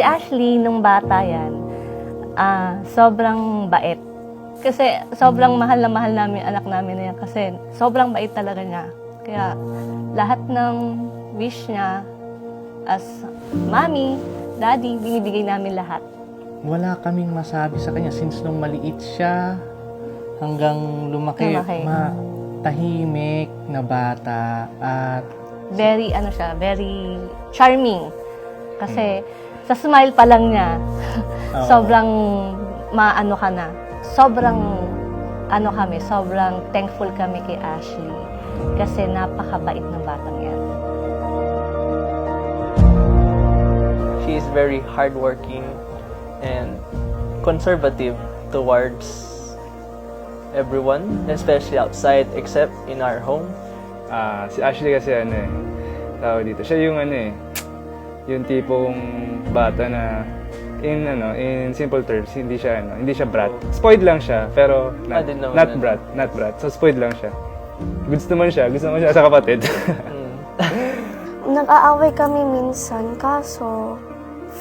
Ashley, nung bata yan, sobrang bait. Kasi sobrang mahal na mahal namin anak namin na yan kasi sobrang bait talaga niya. Kaya lahat ng wish niya as mommy, daddy, binibigay namin lahat. Wala kaming masabi sa kanya since nung maliit siya hanggang lumaki. Tahimik na bata at Very, very charming. Kasi sa smile pa lang niya, sobrang maano ka na. Sobrang thankful kami kay Ashley. Kasi napakabait ng batang yan. She is very hardworking and conservative towards everyone, especially outside, except in our home. Si Ashley kasi tawag dito. Siya yung yung tipong bata na in simple terms, hindi siya brat. Spoiled lang siya, pero not brat. So spoiled lang siya. Gusto naman siya sa kapatid. Nag-aaway kami minsan, kaso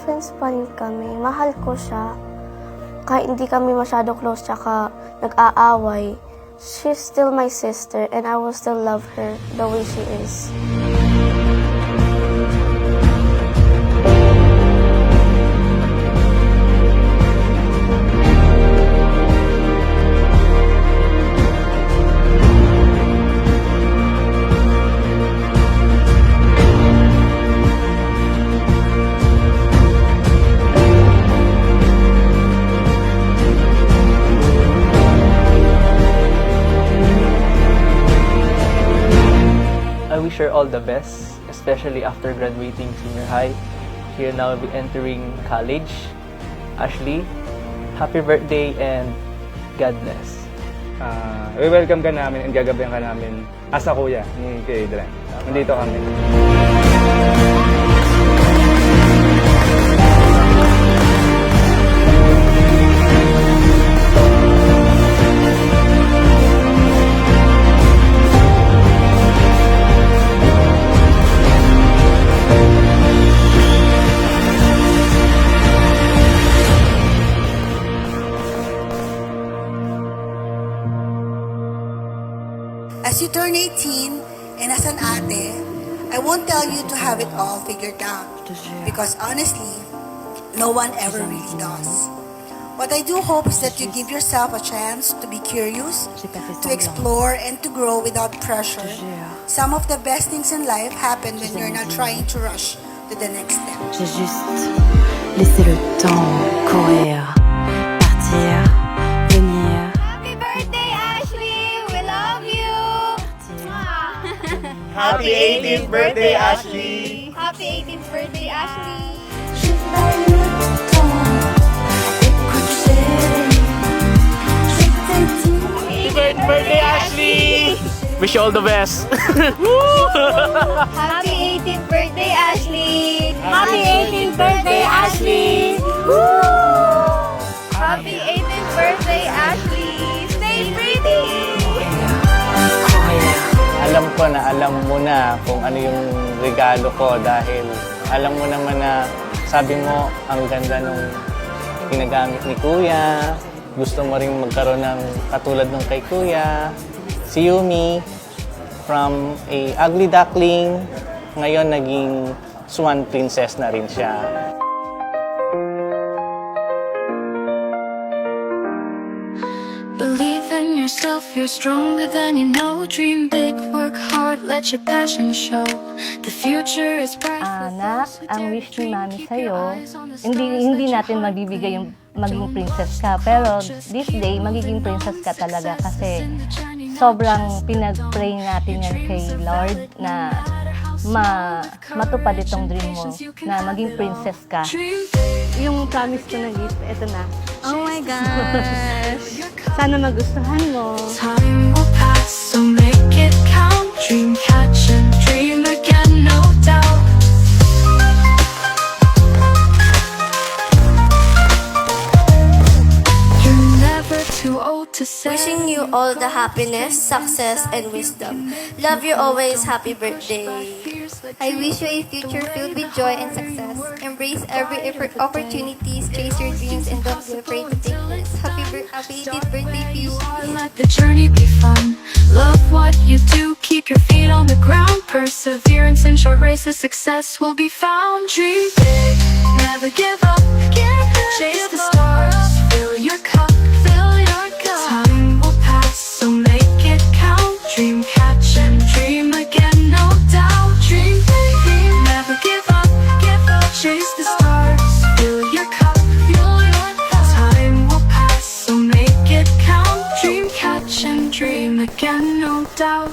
friends pa rin kami. Mahal ko siya. Kahit hindi kami masyado close, tsaka nag-aaway, she's still my sister and I will still love her the way she is. I wish her all the best, especially after graduating senior high. She'll now be entering college. Ashley, happy birthday and God bless. We-welcome ka namin and gagabayan ka namin as a kuya ni Adrian. Nandito kami. As you turn 18 and as an ate, I won't tell you to have it all figured out because honestly, no one ever really does. What I do hope is that you give yourself a chance to be curious, to explore and to grow without pressure. Some of the best things in life happen when you're not trying to rush to the next step. J'ai juste laissé le temps courir, partir, venir. Happy birthday, Ashley! We love you! Happy 18th birthday, Ashley! Happy 18th birthday, Ashley! Happy birthday, Ashley! Wish you all the best! Happy 18th birthday, Ashley! Happy 18th birthday, Ashley! Happy 18th birthday, Ashley! Stay pretty! Alam ko na alam mo na kung ano yung regalo ko dahil alam mo naman na sabi mo ang ganda nung ginagamit ni Kuya. Gusto mo rin magkaroon ng katulad ng kay Kuya. Si Yumi, from a ugly duckling, ngayon naging swan princess na rin siya. Believe in yourself, you're stronger than you know. Dream big, work hard, let your passion show. The future is bright. Anak, ang wish ni Mami sa'yo, hindi natin mabibigay yung maging princess ka. Pero this day, magiging princess ka talaga kasi sobrang pinag-pray natin yan kay Lord na matupad itong dream mo na maging princess ka. Yung promise ko na gift, eto na. Oh my gosh! Sana magustuhan mo. Time will pass, so make it count. Dream catch and dream again, no doubt. You're never too old to say. Wishing you you all the happiness, success, and wisdom. Love you always. Happy birthday. I wish you a future filled with joy and success. Embrace every opportunities, chase your dreams, and don't be afraid to take risks. Happy 18th birthday, Fuchsie. Let the journey be fun. Love what you do, keep your feet on the ground. Perseverance in short races, success will be found. Dream big, never give up. Chase the stars, fill your cup, fill your cup. Time will pass, so make it count. Dream catch and dream again, no doubt. Dream big, never give up. Chase the stars, fill your cup, fill your cup. Time will pass, so make it count. Dream catch and dream again, no doubt.